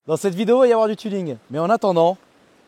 Dans cette vidéo, il va y avoir du tuning. Mais en attendant,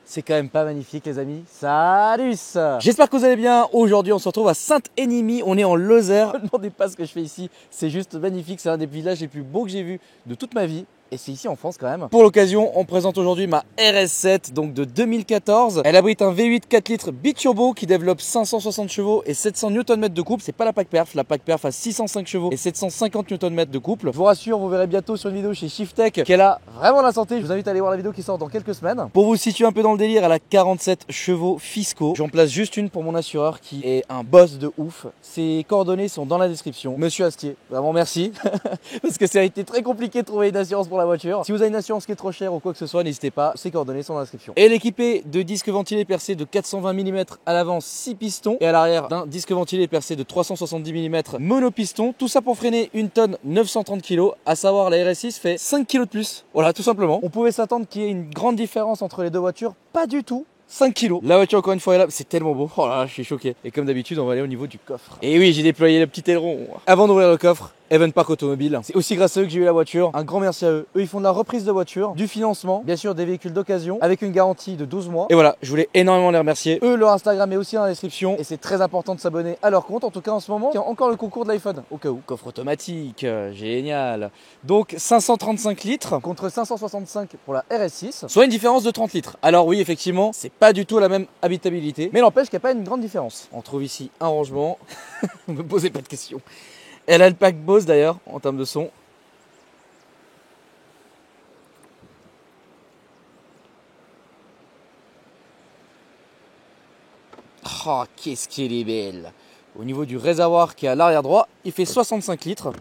c'est quand même pas magnifique les amis. Salut! J'espère que vous allez bien. Aujourd'hui, on se retrouve à Sainte-Enimie. On est en Lozère. Ne me demandez pas ce que je fais ici. C'est juste magnifique. C'est un des villages les plus beaux que j'ai vu de toute ma vie. Et c'est ici en France quand même. Pour l'occasion, on présente aujourd'hui ma RS7, donc de 2014. Elle abrite un V8 4 litres biturbo qui développe 560 chevaux et 700 Nm de couple. C'est pas la PAC Perf. La PAC Perf a 605 chevaux et 750 Nm de couple. Je vous rassure, vous verrez bientôt sur une vidéo chez Shiftech qu'elle a vraiment la santé. Je vous invite à aller voir la vidéo qui sort dans quelques semaines. Pour vous situer un peu dans le délire, elle a 47 chevaux fiscaux. J'en place juste une pour mon assureur qui est un boss de ouf. Ses coordonnées sont dans la description. Monsieur Astier, vraiment merci. Parce que ça a été très compliqué de trouver une assurance pour la voiture. Si vous avez une assurance qui est trop chère ou quoi que ce soit, n'hésitez pas, ses coordonnées sont dans la description. Elle est équipée de disques ventilés percés de 420 mm à l'avant, 6 pistons et à l'arrière d'un disque ventilé percé de 370 mm monopiston. Tout ça pour freiner une tonne 930 kg, à savoir la RS6 fait 5 kg de plus. Voilà, tout simplement. On pouvait s'attendre qu'il y ait une grande différence entre les deux voitures, pas du tout. 5 kg. La voiture encore une fois est là, c'est tellement beau. Oh là là, je suis choqué. Et comme d'habitude, on va aller au niveau du coffre. Et oui, j'ai déployé le petit aileron. Avant d'ouvrir le coffre, Even Park Automobile. C'est aussi grâce à eux que j'ai eu la voiture. Un grand merci à eux. Eux, ils font de la reprise de voiture, du financement, bien sûr des véhicules d'occasion, avec une garantie de 12 mois. Et voilà, je voulais énormément les remercier. Eux, leur Instagram est aussi dans la description. Et c'est très important de s'abonner à leur compte. En tout cas, en ce moment, il y a encore le concours de l'iPhone. Au cas où. Coffre automatique, génial. Donc 535 litres contre 565 pour la RS6, soit une différence de 30 litres. Alors oui, effectivement, c'est pas du tout la même habitabilité, mais n'empêche qu'il n'y a pas une grande différence. On trouve ici un rangement. Ne me posez pas de questions. Elle a le pack Bose d'ailleurs en termes de son. Oh, qu'est-ce qu'elle est belle. Au niveau du réservoir qui est à l'arrière droit, il fait 65 litres.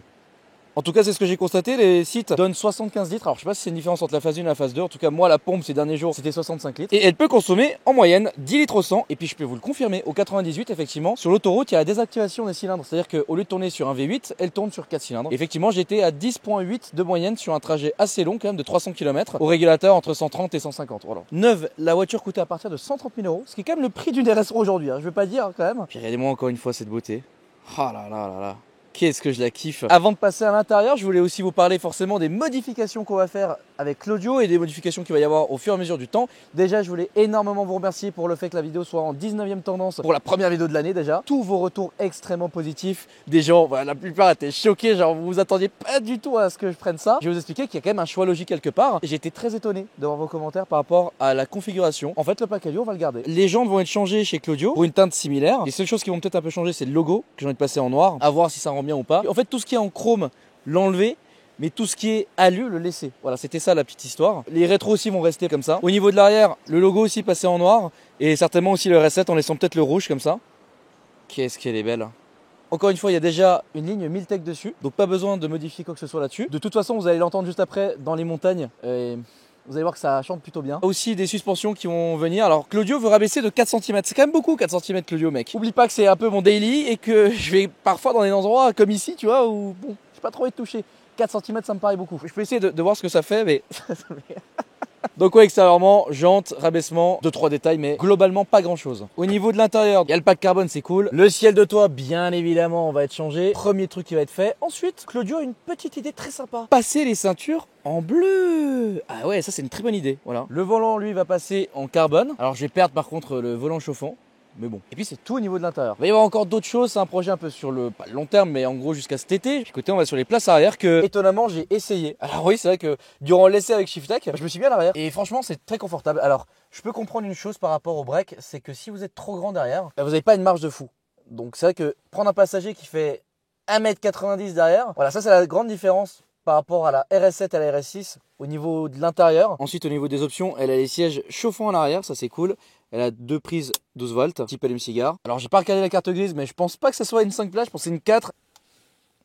En tout cas, c'est ce que j'ai constaté, les sites donnent 75 litres. Alors, je sais pas si c'est une différence entre la phase 1 et la phase 2. En tout cas, moi, la pompe ces derniers jours, c'était 65 litres. Et elle peut consommer en moyenne 10 litres au 100. Et puis, je peux vous le confirmer, au 98, effectivement, sur l'autoroute, il y a la désactivation des cylindres. C'est-à-dire qu'au lieu de tourner sur un V8, elle tourne sur 4 cylindres. Et effectivement, j'étais à 10,8 de moyenne sur un trajet assez long, quand même, de 300 km, au régulateur entre 130 et 150. Voilà. Neuve, la voiture coûtait à partir de 130 000 €, ce qui est quand même le prix d'une RS aujourd'hui. Je vais pas dire, quand même. Puis, regardez-moi encore une fois cette beauté. Oh là là là là. Qu'est-ce que je la kiffe. Avant de passer à l'intérieur, je voulais aussi vous parler forcément des modifications qu'on va faire avec Claudio et des modifications qu'il va y avoir au fur et à mesure du temps. Déjà, je voulais énormément vous remercier pour le fait que la vidéo soit en 19e tendance pour la première vidéo de l'année déjà. Tous vos retours extrêmement positifs. Des gens, voilà, la plupart étaient choqués, genre vous vous attendiez pas du tout à ce que je prenne ça. Je vais vous expliquer qu'il y a quand même un choix logique quelque part. J'ai été très étonné de voir vos commentaires par rapport à la configuration. En fait, le pack Helio, on va le garder. Les jantes vont être changées chez Claudio pour une teinte similaire. Les seules choses qui vont peut-être un peu changer, c'est le logo que j'ai envie de passer en noir. À voir si ça rend bien ou pas. En fait, tout ce qui est en chrome, l'enlever. Mais tout ce qui est alu, le laisser. Voilà, c'était ça la petite histoire. Les rétros aussi vont rester comme ça. Au niveau de l'arrière, le logo aussi passé en noir. Et certainement aussi le RS7 en laissant peut-être le rouge comme ça. Qu'est-ce qu'elle est belle. Encore une fois, il y a déjà une ligne Miltech dessus. Donc pas besoin de modifier quoi que ce soit là-dessus. De toute façon, vous allez l'entendre juste après dans les montagnes. Vous allez voir que ça chante plutôt bien. Aussi des suspensions qui vont venir. Alors Claudio veut rabaisser de 4 cm. C'est quand même beaucoup 4 cm Claudio mec. Oublie pas que c'est un peu mon daily et que je vais parfois dans des endroits comme ici, tu vois, où bon, j'ai pas trop envie de toucher. 4 cm ça me paraît beaucoup. Je peux essayer de voir ce que ça fait, mais... Donc ouais, extérieurement, jantes, rabaissement, 2-3 détails, mais globalement pas grand chose. Au niveau de l'intérieur, il y a le pack carbone, c'est cool. Le ciel de toit, bien évidemment, on va être changé. Premier truc qui va être fait. Ensuite, Claudio a une petite idée très sympa. Passer les ceintures en bleu. Ah ouais, ça c'est une très bonne idée, voilà. Le volant, lui, va passer en carbone. Alors je vais perdre par contre le volant chauffant. Mais bon. Et puis c'est tout au niveau de l'intérieur. Il va y avoir encore d'autres choses, c'est un projet un peu sur le, pas le long terme, mais en gros jusqu'à cet été. Puis côté on va sur les places arrière que étonnamment j'ai essayé. Alors oui c'est vrai que durant l'essai avec Shiftech, je me suis mis à l'arrière. Et franchement c'est très confortable. Alors je peux comprendre une chose par rapport au break, c'est que si vous êtes trop grand derrière, vous n'avez pas une marge de fou. Donc c'est vrai que prendre un passager qui fait 1,90 m derrière, voilà ça c'est la grande différence par rapport à la RS7 et à la RS6 au niveau de l'intérieur. Ensuite au niveau des options, elle a les sièges chauffants à l'arrière, ça c'est cool. Elle a 2 prises 12 volts, type allume-cigare. Alors j'ai pas regardé la carte grise, mais je pense pas que ce soit une 5 places, je pense que c'est une 4.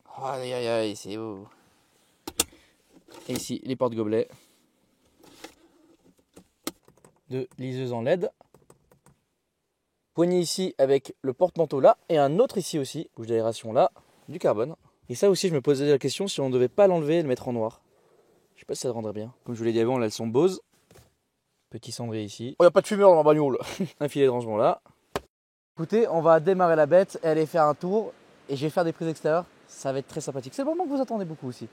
Oh, aïe aïe aïe, c'est beau. Et ici les porte-gobelets. 2 liseuses en LED. Poignée ici avec le porte-manteau là, et un autre ici aussi, bouche d'aération là, du carbone. Et ça aussi je me posais la question si on ne devait pas l'enlever et le mettre en noir. Je sais pas si ça rendrait bien. Comme je vous l'ai dit avant, là elles sont Bose. Petit cendrier ici. Oh, il n'y a pas de fumeur dans ma bagnole. Un filet de rangement là. Écoutez, on va démarrer la bête et aller faire un tour. Et je vais faire des prises extérieures. Ça va être très sympathique. C'est le moment que vous attendez beaucoup aussi.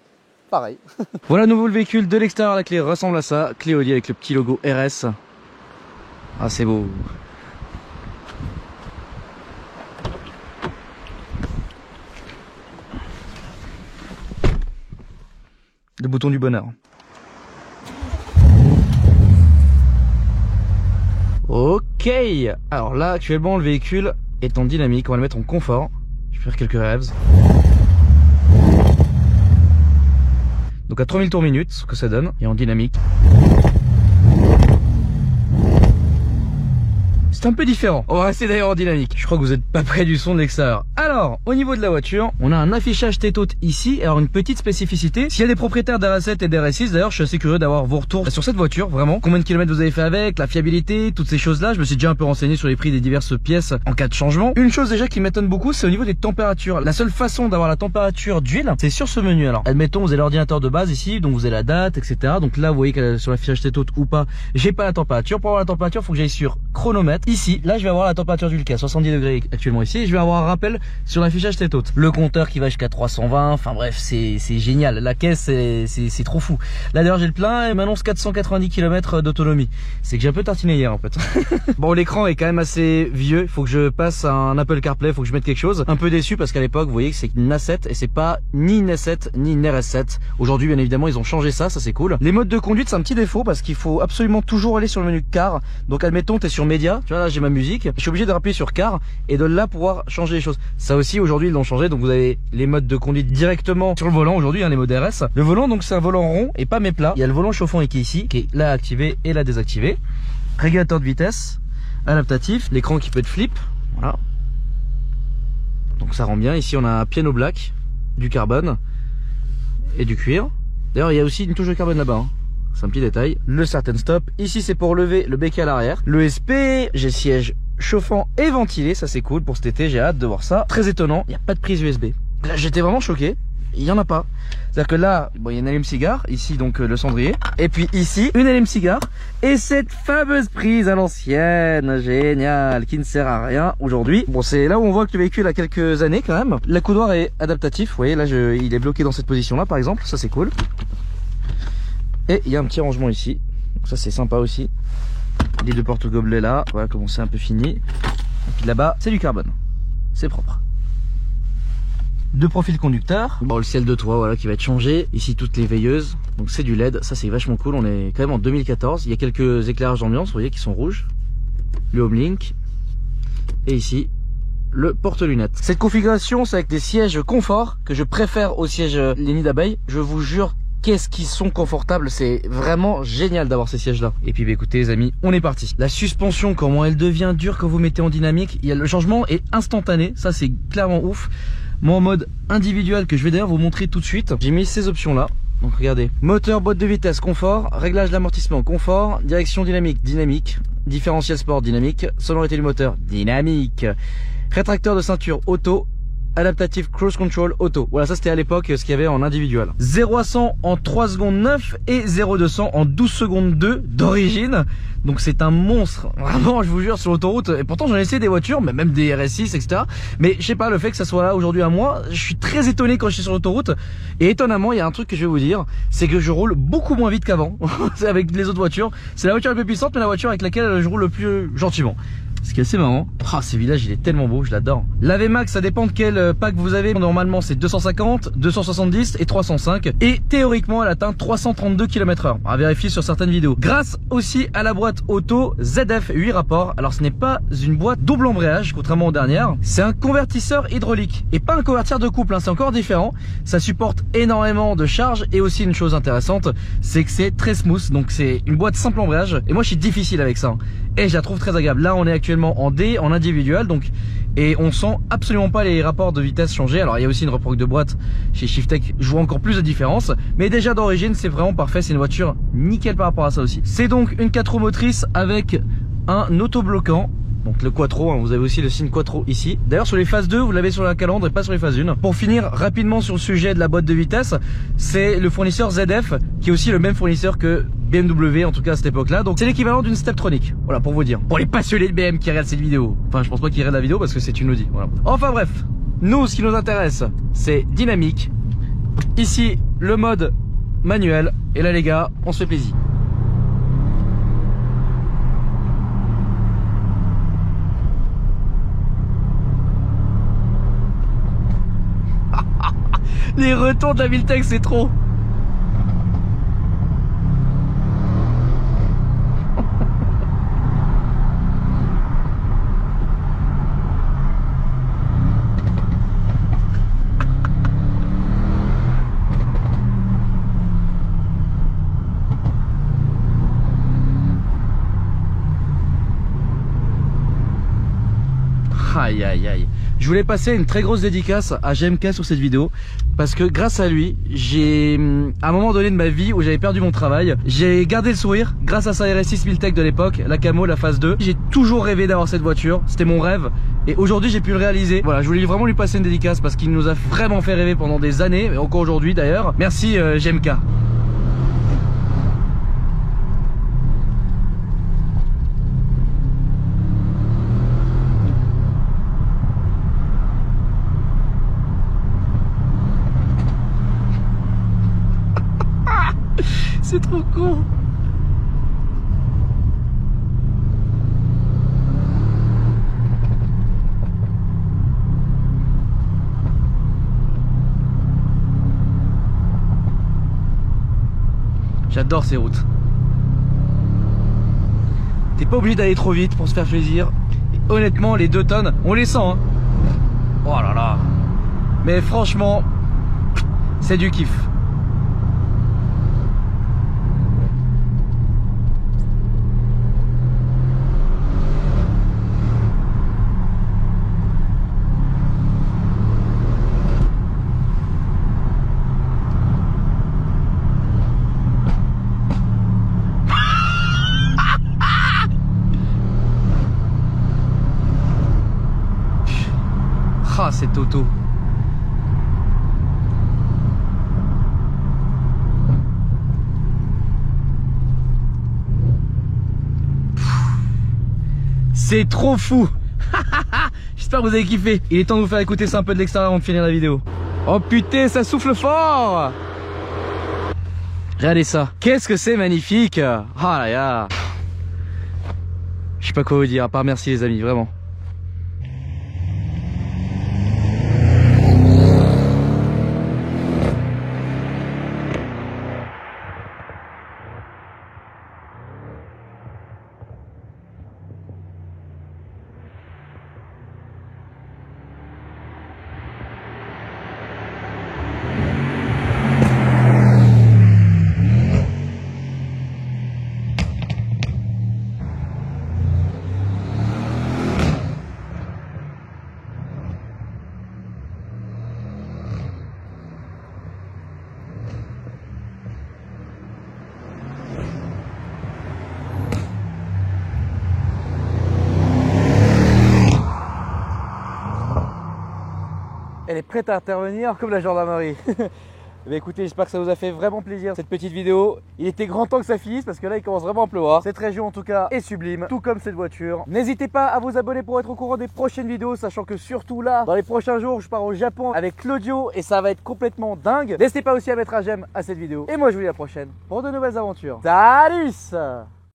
pareil. Voilà à nouveau le véhicule de l'extérieur, la clé ressemble à ça. Clé Audi avec le petit logo RS. Ah c'est beau. Le bouton du bonheur. Ok, alors là actuellement le véhicule est en dynamique, on va le mettre en confort. Je vais faire quelques rêves. Donc à 3000 tours minute, ce que ça donne, et en dynamique. C'est un peu différent. On va rester d'ailleurs en dynamique. Je crois que vous n'êtes pas près du son de l'extérieur. Alors, au niveau de la voiture, on a un affichage tête haute ici. Alors une petite spécificité, s'il y a des propriétaires d'RS7 et d'RS6, d'ailleurs je suis assez curieux d'avoir vos retours sur cette voiture, vraiment. Combien de kilomètres vous avez fait avec, la fiabilité, toutes ces choses-là. Je me suis déjà un peu renseigné sur les prix des diverses pièces en cas de changement. Une chose déjà qui m'étonne beaucoup, c'est au niveau des températures. La seule façon d'avoir la température d'huile, c'est sur ce menu. Alors, admettons, vous avez l'ordinateur de base ici, donc vous avez la date, etc. Donc là, vous voyez que sur l'affichage tête haute ou pas, j'ai pas la température. Pour avoir la température, il faut que j'aille sur chronomètre. Ici, là, je vais avoir la température d'huile qui est à 70 degrés actuellement ici. Et je vais avoir un rappel sur l'affichage tête haute. Le compteur qui va jusqu'à 320. Enfin bref, c'est génial. La caisse, c'est trop fou. Là d'ailleurs, j'ai le plein et m'annonce 490 km d'autonomie. C'est que j'ai un peu tartiné hier en fait. Bon, l'écran est quand même assez vieux. Il faut que je passe à un Apple CarPlay. Il faut que je mette quelque chose. Un peu déçu parce qu'à l'époque, vous voyez que c'est une A7 et c'est pas ni une A7 ni une RS7. Aujourd'hui, bien évidemment, ils ont changé ça. Ça c'est cool. Les modes de conduite, c'est un petit défaut parce qu'il faut absolument toujours aller sur le menu car. Donc admettons, t'es sur média. Tu vois là, j'ai ma musique. Je suis obligé de rappuyer sur car et de là pouvoir changer les choses. Ça aussi aujourd'hui ils l'ont changé, donc vous avez les modes de conduite directement sur le volant aujourd'hui, hein, les modes RS. Le volant donc c'est un volant rond et pas mes plats. Il y a le volant chauffant qui est ici, qui est là activé et là désactivé. Régulateur de vitesse, adaptatif, l'écran qui peut être flip, voilà. Donc ça rend bien. Ici on a un piano black, du carbone et du cuir. D'ailleurs il y a aussi une touche de carbone là-bas, hein. C'est un petit détail. Le certain stop. Ici, c'est pour lever le béquet à l'arrière. Le SP, j'ai siège chauffant et ventilé. Ça, c'est cool pour cet été. J'ai hâte de voir ça. Très étonnant. Il n'y a pas de prise USB. Là, j'étais vraiment choqué. Il n'y en a pas. C'est-à-dire que là, bon, il y a une allume-cigare. Ici, donc, le cendrier. Et puis ici, une allume-cigare. Et cette fameuse prise à l'ancienne. Génial. Qui ne sert à rien aujourd'hui. Bon, c'est là où on voit que le véhicule a quelques années quand même. L'accoudoir est adaptatif. Vous voyez, là, il est bloqué dans cette position-là, par exemple. Ça, c'est cool. Et il y a un petit rangement ici, donc ça c'est sympa aussi. Les deux porte-gobelets là, voilà comment c'est un peu fini. Et puis là-bas c'est du carbone, c'est propre. Deux profils conducteurs. Bon, le ciel de toit voilà qui va être changé. Ici toutes les veilleuses, donc c'est du LED, ça c'est vachement cool. On est quand même en 2014, il y a quelques éclairages d'ambiance, vous voyez qui sont rouges. Le Homelink. Et ici le porte-lunettes. Cette configuration c'est avec des sièges confort que je préfère aux sièges les nids d'abeilles. Je vous jure, qu'est-ce qu'ils sont confortables, c'est vraiment génial d'avoir ces sièges là. Et puis bah, écoutez les amis, on est parti. La suspension, comment elle devient dure quand vous mettez en dynamique, le changement est instantané, ça c'est clairement ouf. Moi en mode individuel que je vais d'ailleurs vous montrer tout de suite, j'ai mis ces options là. Donc regardez, moteur, boîte de vitesse, confort, réglage d'amortissement, confort, direction dynamique, dynamique, différentiel sport, dynamique, sonorité du moteur, dynamique, rétracteur de ceinture, auto, adaptative cruise control auto. Voilà, ça c'était à l'époque ce qu'il y avait en individuel. 0 à 100 en 3 secondes 9 et 0 200 en 12 secondes 2 d'origine. Donc c'est un monstre. Vraiment, je vous jure, sur l'autoroute. Et pourtant j'en ai essayé des voitures, mais même des RS6, etc. Mais je sais pas, le fait que ça soit là aujourd'hui à moi, je suis très étonné quand je suis sur l'autoroute. Et étonnamment, il y a un truc que je vais vous dire, c'est que je roule beaucoup moins vite qu'avant. C'est avec les autres voitures. C'est la voiture la plus puissante, mais la voiture avec laquelle je roule le plus gentiment. Ce qui est assez marrant. Ah, ce village il est tellement beau, je l'adore. La VMAX, ça dépend de quel pack vous avez. Normalement c'est 250, 270 et 305. Et théoriquement elle atteint 332 km/h. À vérifier sur certaines vidéos. Grâce aussi à la boîte auto ZF 8 rapports. Alors ce n'est pas une boîte double embrayage, contrairement aux dernières. C'est un convertisseur hydraulique. Et pas un convertisseur de couple, hein, c'est encore différent. Ça supporte énormément de charge. Et aussi une chose intéressante, c'est que c'est très smooth. Donc c'est une boîte simple embrayage. Et moi je suis difficile avec ça. Et je la trouve très agréable. Là on est actuellement en D, en individuel, donc, et on sent absolument pas les rapports de vitesse changer. Alors il y a aussi une reproque de boîte chez Shiftech, je vois encore plus de différence, mais déjà d'origine c'est vraiment parfait, c'est une voiture nickel par rapport à ça aussi. C'est donc une 4 roues motrices avec un autobloquant. Donc le Quattro, hein, vous avez aussi le signe Quattro ici. D'ailleurs sur les phases 2, vous l'avez sur la calandre et pas sur les phases 1. Pour finir rapidement sur le sujet de la boîte de vitesse, c'est le fournisseur ZF, qui est aussi le même fournisseur que BMW, en tout cas à cette époque-là. Donc c'est l'équivalent d'une Steptronic. Voilà, pour vous dire. Pour les passionnés de BM qui regardent cette vidéo. Enfin, je pense pas qu'ils regardent la vidéo parce que c'est une Audi. Voilà. Enfin bref, nous, ce qui nous intéresse, c'est dynamique. Ici, le mode manuel. Et là les gars, on se fait plaisir. Les retours de la Viltech, c'est trop. Aïe aïe aïe. Je voulais passer une très grosse dédicace à GMK sur cette vidéo parce que grâce à lui, j'ai à un moment donné de ma vie où j'avais perdu mon travail, j'ai gardé le sourire grâce à sa RS6 Viltech de l'époque, la camo, la phase 2. J'ai toujours rêvé d'avoir cette voiture, c'était mon rêve et aujourd'hui j'ai pu le réaliser. Voilà, je voulais vraiment lui passer une dédicace parce qu'il nous a vraiment fait rêver pendant des années et encore aujourd'hui d'ailleurs. Merci GMK. C'est trop con. J'adore ces routes. T'es pas obligé d'aller trop vite pour se faire plaisir. Et honnêtement, les 2 tonnes, on les sent hein. Oh là là. Mais franchement, c'est du kiff. Ah, cette auto. C'est trop fou. J'espère que vous avez kiffé. Il est temps de vous faire écouter ça un peu de l'extérieur avant de finir la vidéo. Oh putain, ça souffle fort. Regardez ça. Qu'est-ce que c'est magnifique. Ah là là. Je sais pas quoi vous dire, à part merci les amis, vraiment. Elle est prête à intervenir comme la gendarmerie. Mais écoutez, j'espère que ça vous a fait vraiment plaisir cette petite vidéo. Il était grand temps que ça finisse parce que là il commence vraiment à pleuvoir. Cette région en tout cas est sublime, tout comme cette voiture. N'hésitez pas à vous abonner pour être au courant des prochaines vidéos, sachant que surtout là, dans les prochains jours, je pars au Japon avec Claudio et ça va être complètement dingue. N'hésitez pas aussi à mettre un j'aime à cette vidéo. Et moi je vous dis à la prochaine pour de nouvelles aventures. Salut!